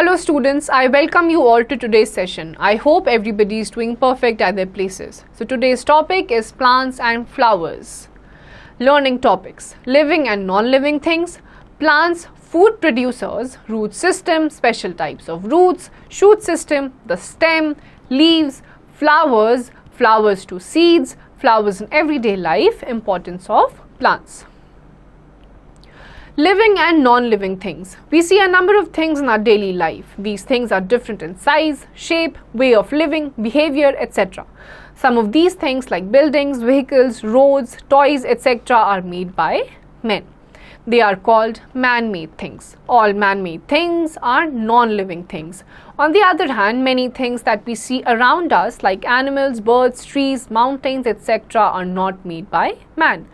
Hello students, I welcome you all to today's session. I hope everybody is doing perfect at their places. So today's topic is plants and flowers. Learning topics: living and non-living things, plants, food producers, root system, special types of roots, shoot system, the stem, leaves, flowers, flowers to seeds, flowers in everyday life, importance of plants. Living and non-living things. We see a number of things in our daily life. These things are different in size, shape, way of living, behavior, etc. Some of these things like buildings, vehicles, roads, toys, etc. are made by men. They are called man-made things. All man-made things are non-living things. On the other hand, many things that we see around us like animals, birds, trees, mountains, etc. are not made by man.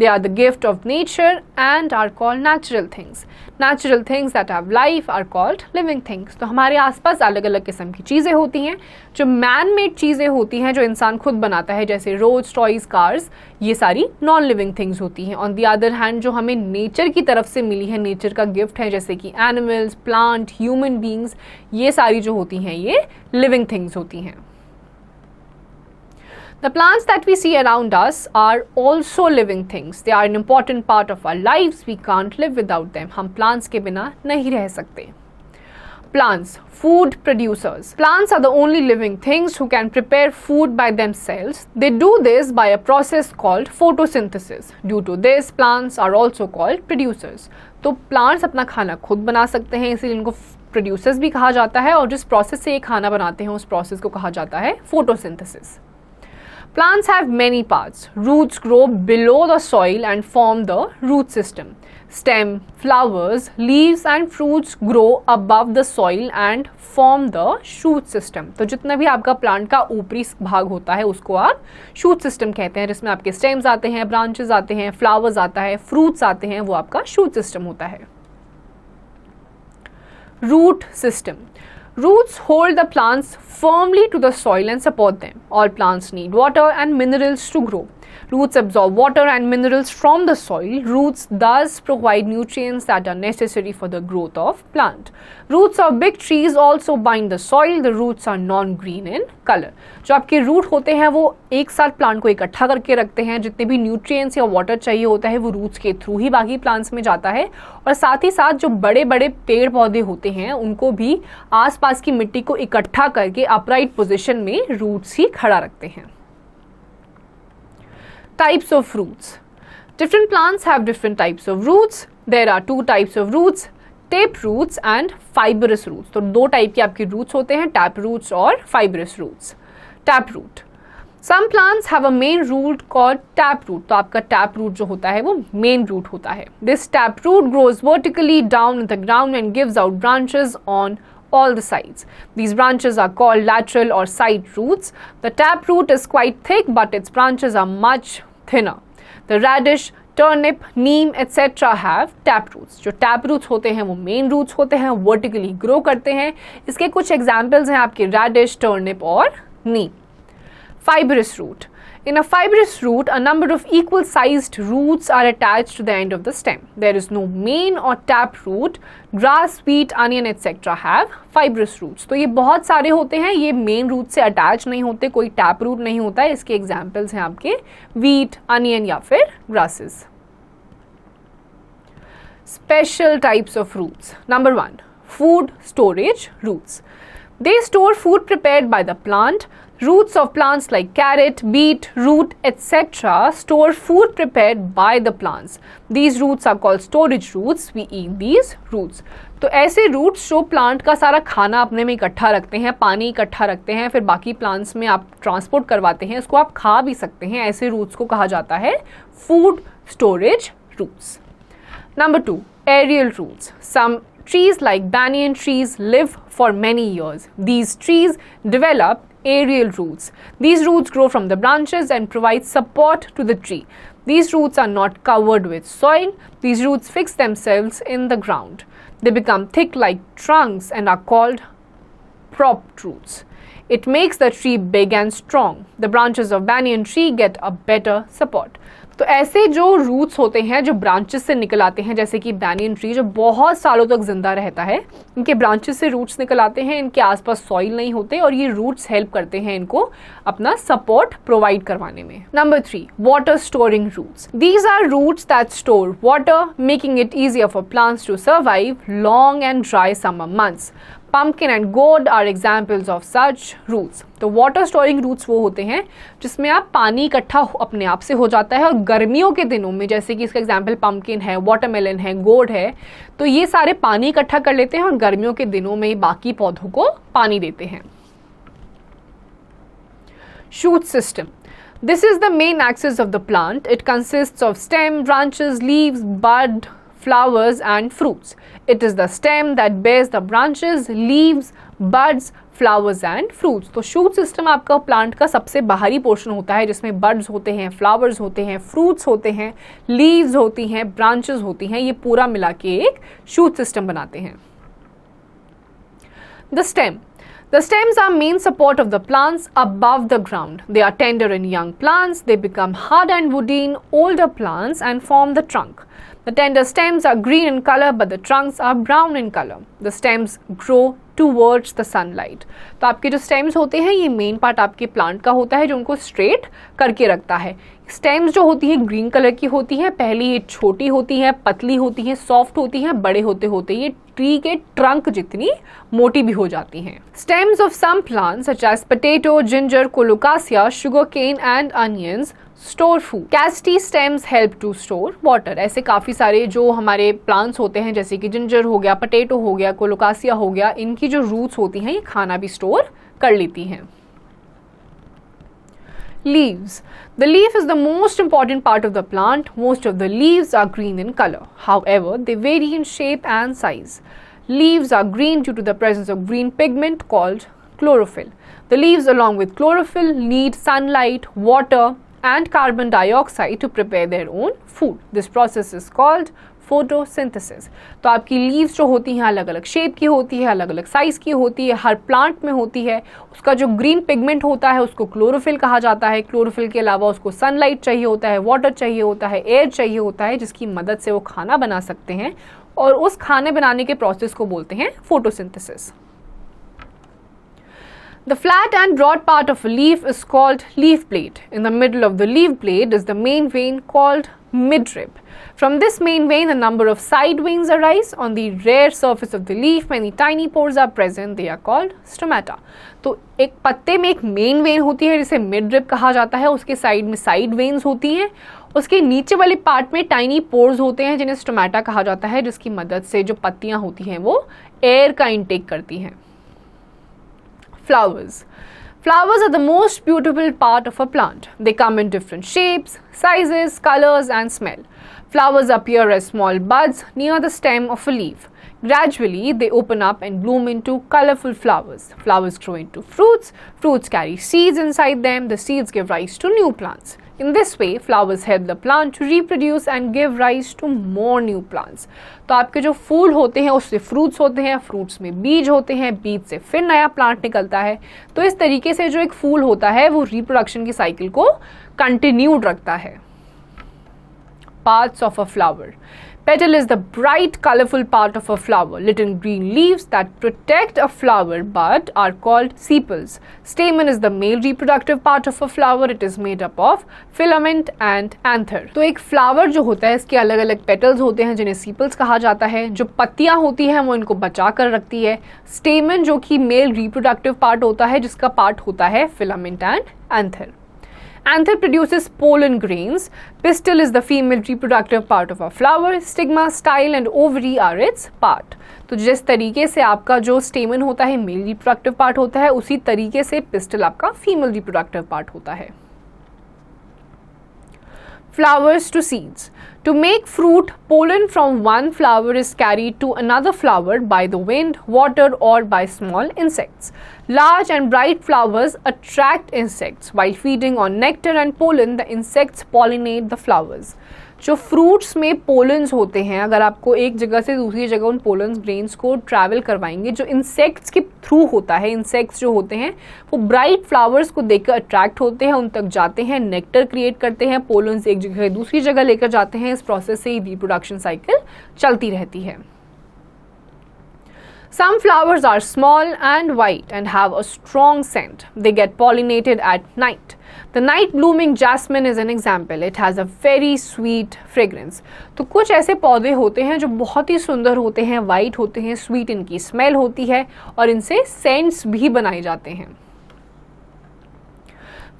They are the gift of nature and are called natural things. Natural things that have life are called living things. तो हमारे आसपास अलग अलग किस्म की चीज़ें होती हैं. जो मैन मेड चीज़ें होती हैं जो इंसान खुद बनाता है, जैसे रोड्स, टॉयज़, कार्स, ये सारी नॉन लिविंग थिंग्स होती हैं. ऑन दी अदर हैंड जो हमें नेचर की तरफ से मिली है, नेचर का गिफ्ट है, जैसे कि एनिमल्स, प्लांट, ह्यूमन बींग्स, ये सारी जो होती हैं ये लिविंग थिंग्स होती हैं. The plants that we see around us are also living things. They are an important part of our lives. We can't live without them. हम plants के बिना नहीं रह सकते. Plants, food producers. Plants are the only living things who can prepare food by themselves. They do this by a process called photosynthesis. Due to this, plants are also called producers. तो plants अपना खाना खुद बना सकते हैं, इसीलिए इनको producers भी कहा जाता है, और जिस process से ये खाना बनाते हैं उस process को कहा जाता है photosynthesis. Plants have many parts. Roots grow below the soil and form the root system. Stem, flowers, leaves and fruits grow above the soil and form the shoot system. तो जितना भी आपका प्लांट का ऊपरी भाग होता है उसको आप shoot system कहते हैं, जिसमें आपके stems आते हैं, branches आते हैं, flowers आता है, fruits आते हैं, वो आपका shoot system होता है. Root system. Roots hold the plants firmly to the soil and support them. All plants need water and minerals to grow. Roots absorb water and minerals from the soil. Roots thus provide nutrients that are necessary for the growth of plant. Roots of big trees also bind the soil. The roots are non-green in color. जो आपके root होते हैं वो एक साथ plant को इकट्ठा करके रखते हैं. जितने भी न्यूट्रिएंट्स या वाटर चाहिए होता है वो रूट्स के थ्रू ही बाकी प्लांट्स में जाता है. और साथ ही साथ जो बड़े बड़े पेड़ पौधे होते हैं उनको भी आसपास की मिट्टी को इकट्ठा करके अपराइट पोजीशन में रूट्स ही खड़ा रखते हैं. Types of roots. Different plants have different types of roots. There are two types of roots, tape roots and fibrous roots. तो दो टाइप के आपके roots होते हैं, tap roots और fibrous roots. Tap root. Some plants have a main root called tap root. तो आपका tap root जो होता है वो main root होता है. This tap root grows vertically down in the ground and gives out branches on all the sides. These branches are called lateral or side roots. The tap root is quite thick but its branches are much thinner. The radish, turnip, neem etc. have tap roots. जो tap roots होते हैं वो main roots होते हैं, vertically grow करते हैं. इसके कुछ examples हैं आपके radish, turnip और neem. Fibrous root. In a fibrous root, a number of equal sized roots are attached to the end of the stem. There is no main or tap root. Grass, wheat, onion etc. have fibrous roots. तो ये बहुत सारे होते हैं, ये main root से attach नहीं होते, कोई tap root नहीं होता है. इसके examples हैं आपके wheat, onion या फिर grasses. Special types of roots. Number 1, food storage roots. They store food prepared by the plant. Roots of plants like carrot, beet, root, etc. store food prepared by the plants. These roots are called storage roots. We eat these roots. तो ऐसे roots जो plant का सारा खाना अपने में इकट्ठा रखते हैं, पानी इकट्ठा रखते हैं, फिर बाकी प्लांट्स में आप ट्रांसपोर्ट करवाते हैं, उसको आप खा भी सकते हैं. ऐसे roots को कहा जाता है food storage roots. Number 2, aerial roots. Some trees like banyan trees live for many years. These trees develop aerial roots. These roots grow from the branches and provide support to the tree. These roots are not covered with soil. These roots fix themselves in the ground. They become thick like trunks and are called prop roots. It makes the tree big and strong. The branches of banyan tree get a better support. तो ऐसे जो roots होते हैं जो branches से निकल आते हैं, जैसे कि बैनियन ट्री जो बहुत सालों तक जिंदा रहता है, इनके ब्रांचेस से रूट्स निकल आते हैं, इनके आसपास सॉइल नहीं होते और ये रूट्स हेल्प करते हैं इनको अपना सपोर्ट प्रोवाइड करवाने में. Number 3, water storing roots. These are roots that store water, making it easier for plants to survive long and dry summer months. Pumpkin and gourd are examples of such roots. तो water storing roots वो होते हैं जिसमें आप पानी इकट्ठा अपने आप से हो जाता है और गर्मियों के दिनों में, जैसे कि इसका एग्जाम्पल पम्पकिन है, वाटरमेलन है, गोर्ड है, तो ये सारे पानी इकट्ठा कर लेते हैं और गर्मियों के दिनों में बाकी पौधों को पानी देते हैं. Shoot system. This is the main axis of the plant. It consists of stem, branches, leaves, bud, flowers and fruits. It is the stem that bears the branches, leaves, buds, flowers and fruits. तो shoot system आपका plant का सबसे बाहरी portion होता है जिसमें buds होते हैं, फ्लावर्स होते हैं, फ्रूट्स होते हैं, लीव्स होती हैं, ब्रांचेस होती हैं, ये पूरा मिला के एक शूट सिस्टम बनाते हैं. The stem. The stems are main support of the plants above the ground. They are tender in young plants. They become hard and woody in older plants and form the trunk. The tender stems are green in color, but the trunks are brown in color. The stems grow towards the sunlight. तो आपके जो stems होते हैं ये main part आपके plant का होता है जो उनको स्ट्रेट करके रखता है. स्टेम्स जो होती है ग्रीन कलर की होती है, पहले ये छोटी होती है, पतली होती है, सॉफ्ट होती है, बड़े होते होते ये ट्री के ट्रंक जितनी मोटी भी हो जाती हैं. Stems of some plants such as potato, ginger, colocasia, sugar cane and onions store food. Cacti stems help to store water. ऐसे काफी सारे जो हमारे प्लांट्स होते हैं जैसे कि जिंजर हो गया, पोटैटो हो गया, कोलोकासिया हो गया, इनकी जो रूट्स होती हैं ये खाना भी स्टोर कर लेती हैं. Leaves. The leaf is the most important part of the plant. Most of the leaves are green in color. However, they vary in shape and size. Leaves are green due to the presence of green pigment called chlorophyll. The leaves along with chlorophyll need sunlight, water and carbon dioxide to prepare their own food. This process is called photosynthesis. तो आपकी leaves जो होती हैं अलग अलग shape की होती है, अलग अलग साइज की होती है, हर प्लांट में होती है. उसका जो ग्रीन पिगमेंट होता है उसको क्लोरोफिल कहा जाता है. क्लोरोफिल के अलावा उसको सनलाइट चाहिए होता है, वाटर चाहिए होता है, एयर चाहिए होता है, जिसकी मदद से वो खाना बना सकते हैं और उस खाने बनाने के प्रोसेस को बोलते हैं photosynthesis. The flat and broad part of a leaf is called leaf blade. In the middle of the leaf blade is the main vein called midrib. From this main vein, a number of side veins arise. On the rare surface of the leaf, many tiny pores are present. They are called stomata. तो एक पत्ते में एक main vein होती है जिसे midrib कहा जाता है, उसके साइड में साइड वेन्स होती हैं, उसके नीचे वाले पार्ट में टाइनी पोर्स होते हैं जिन्हें स्टोमेटा कहा जाता है, जिसकी मदद से जो पत्तियां होती हैं वो एयर का इंटेक करती हैं. Flowers. Flowers are the most beautiful part of a plant. They come in different shapes, sizes, colors and smell. Flowers appear as small buds near the stem of a leaf. Gradually, they open up and bloom into colorful flowers. Flowers grow into fruits. Fruits carry seeds inside them. The seeds give rise to new plants. In this way, flowers help the plant to reproduce and give rise to more new plants. तो आपके जो फूल होते हैं उससे fruits होते हैं, fruits में बीज होते हैं, बीज से फिर नया प्लांट निकलता है. तो इस तरीके से जो एक फूल होता है वो रिप्रोडक्शन की साइकिल को कंटिन्यूड रखता है. Parts of a flower. Petal is the bright, colorful part of a flower. Little green leaves that protect a flower bud are called sepals. Stamen is the male reproductive part of a flower. It is made up of filament and anther. तो एक flower जो होता है इसके अलग अलग petals होते हैं जिन्हें सीपल्स कहा जाता है. जो पत्तियां होती हैं वो इनको बचा कर रखती है. स्टेमन जो कि मेल रिप्रोडक्टिव पार्ट होता है जिसका पार्ट होता है filament and anther. Anther produces pollen grains. Pistil is the female reproductive part of a flower. Stigma, style and ovary are its part. तो जिस तरीके से आपका जो स्टेमन होता है मेल रिप्रोडक्टिव पार्ट होता है उसी तरीके से पिस्टल आपका फीमेल रिप्रोडक्टिव पार्ट होता है. Flowers to seeds. To make fruit, pollen from one flower is carried to another flower by the wind, water or by small insects. Large and bright flowers attract insects. While feeding on nectar and pollen, the insects pollinate the flowers. जो fruits में pollens होते हैं, अगर आपको एक जगह से दूसरी जगह उन पोलन्स ग्रेन्स को ट्रैवल करवाएंगे, जो इंसेक्ट्स के थ्रू होता है, इंसेक्ट्स जो होते हैं वो ब्राइट फ्लावर्स को देखकर अट्रैक्ट होते हैं, उन तक जाते हैं, नेक्टर क्रिएट करते हैं, पोलन्स एक जगह से दूसरी जगह लेकर जाते हैं। इस प्रोसेस से ही रिप्रोडक्शन साइकिल चलती रहती है। Some flowers are small and white and have a strong scent. They get pollinated at night. The night blooming jasmine is an example. It has a very sweet fragrance. तो कुछ ऐसे पौधे होते हैं जो बहुत ही सुंदर होते हैं, वाइट होते हैं, स्वीट इनकी स्मेल होती है और इनसे सेंट्स भी बनाए जाते हैं।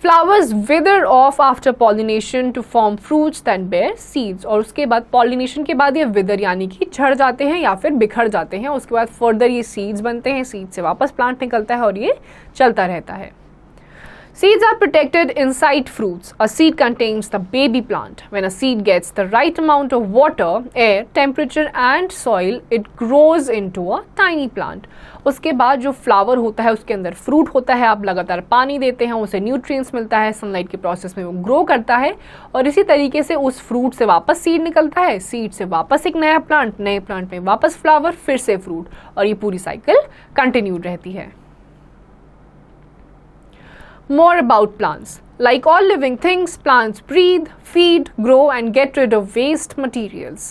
Flowers wither off after pollination to form fruits that bear seeds. और उसके बाद pollination के बाद ये wither यानी कि झड़ जाते हैं या फिर बिखर जाते हैं। उसके बाद further ये seeds बनते हैं, seeds से वापस plant निकलता है और ये चलता रहता है। Seeds are protected inside fruits. A seed contains the baby plant. When a seed gets the right amount of water, air, temperature and soil, it grows into a tiny plant. उसके बाद जो फ्लावर होता है उसके अंदर fruit होता है, आप लगातार पानी देते हैं, उसे न्यूट्रिएंट्स मिलता है, सनलाइट के प्रोसेस में वो ग्रो करता है और इसी तरीके से उस फ्रूट से वापस सीड निकलता है, सीड से वापस एक नया प्लांट, नए प्लांट में वापस फ्लावर, फिर से फ्रूट और ये पूरी साइकिल कंटिन्यू रहती है। More about plants. Like all living things, plants breathe, feed, grow and get rid of waste materials.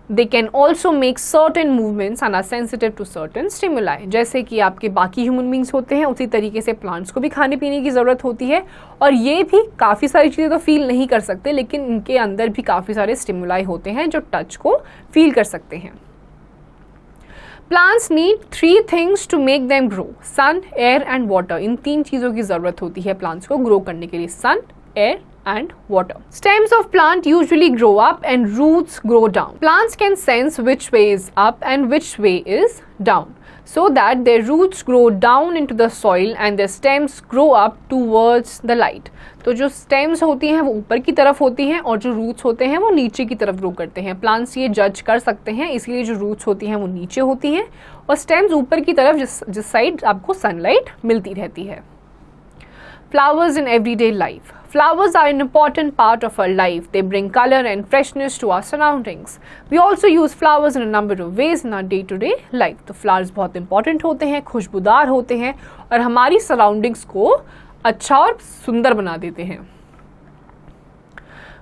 They can also make certain movements and are sensitive to certain stimuli. जैसे कि आपके बाकी human beings होते हैं उसी तरीके से plants को भी खाने पीने की ज़रूरत होती है और ये भी काफ़ी सारी चीज़ें तो फील नहीं कर सकते, लेकिन इनके अंदर भी काफ़ी सारे स्टिमुलाई होते हैं जो टच को फील कर सकते हैं। Plants need 3 things to make them grow: sun, air and water. इन 3 चीज़ों की ज़रूरत होती है प्लांट्स को ग्रो करने के लिए: sun, air and water. Stems of plant usually grow up and roots grow down. Plants can sense which way is up and which way is down, so that their roots grow down into the soil and their stems grow up towards the light. तो जो stems होती हैं वो ऊपर की तरफ होती हैं और जो रूट्स होते हैं वो नीचे की तरफ ग्रो करते हैं। प्लांट्स ये जज कर सकते हैं, इसलिए जो रूट्स होती हैं वो नीचे होती हैं और स्टेम्स ऊपर की तरफ जिस साइड आपको सनलाइट मिलती रहती है। Flowers in everyday life. Flowers are an important part of our life. They bring color and freshness to our surroundings. We also use flowers in a number of ways in our day-to-day life. तो flowers बहुत important होते हैं, खुशबूदार होते हैं और हमारी surroundings को अच्छा और सुंदर बना देते हैं।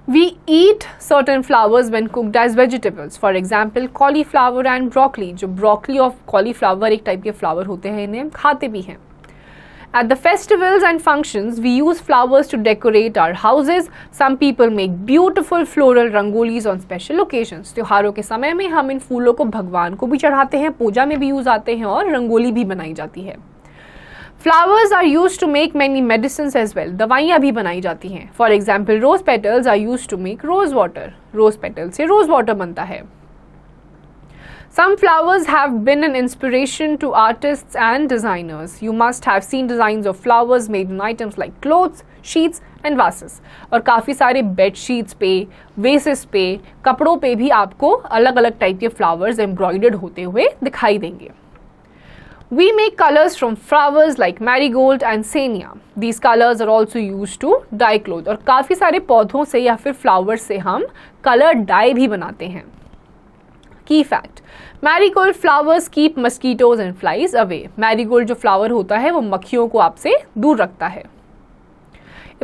We eat certain flowers when cooked as vegetables. For example, cauliflower and broccoli. जो broccoli और cauliflower एक टाइप के फ्लावर होते हैं, इन्हें हम खाते भी हैं। At the festivals and functions, we use flowers to decorate our houses. Some people make beautiful floral rangolis on special occasions. त्योहारों के समय में हम इन फूलों को भगवान को भी चढ़ाते हैं, पूजा में भी यूज आते हैं और रंगोली भी बनाई जाती है। Flowers are used to make many medicines as well. दवाइयाँ भी बनाई जाती हैं। For example, rose petals are used to make rose water. Rose petals से rose water बनता है। Some flowers have been an inspiration to artists and designers. You must have seen designs of flowers made in items like clothes, sheets and vases. और काफ़ी सारे bed sheets पे, वेसेस पे, कपड़ों पे भी आपको अलग अलग टाइप के फ्लावर्स एम्ब्रॉयडर्ड होते हुए दिखाई देंगे। We make colors from flowers like marigold and senia. These colors are also used to dye clothes. और काफ़ी सारे पौधों से या फिर फ्लावर्स से हम कलर डाई भी बनाते हैं। Key fact: Marigold flowers keep mosquitoes and flies away. Marigold जो फ्लावर होता है वो मक्खियों को आपसे दूर रखता है।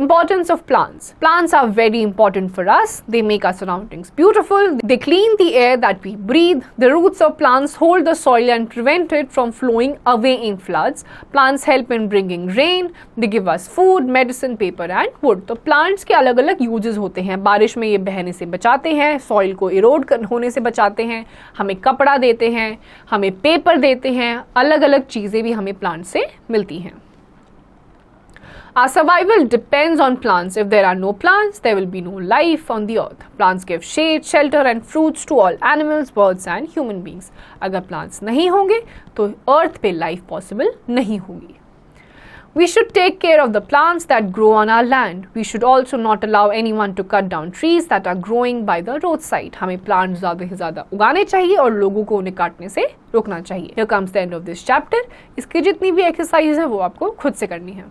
Importance of plants. Plants are very important for us. They make our surroundings beautiful. They clean the air that we breathe. The roots of plants hold the soil and prevent it from flowing away in floods. Plants help in bringing rain. They give us food, medicine, paper and wood. तो plants के अलग अलग uses होते हैं। बारिश में ये बहने से बचाते हैं, soil को erode होने से बचाते हैं, हमें कपड़ा देते हैं, हमें पेपर देते हैं, अलग अलग चीज़ें भी हमें प्लांट से मिलती हैं। Our survival depends on plants. If there are no plants, there will be no life on the earth. Plants give shade, shelter and fruits to all animals, birds and human beings. अगर plants नहीं होंगे तो earth पे life possible नहीं होगी। We should take care of the plants that grow on our land. We should also not allow anyone to cut down trees that are growing by the roadside. हमें plants ज़्यादा से ज़्यादा उगाने चाहिए और लोगों को उन्हें काटने से रोकना चाहिए। Here comes the end of this chapter. इसकी जितनी भी exercises हैं वो आपको खुद से करनी है।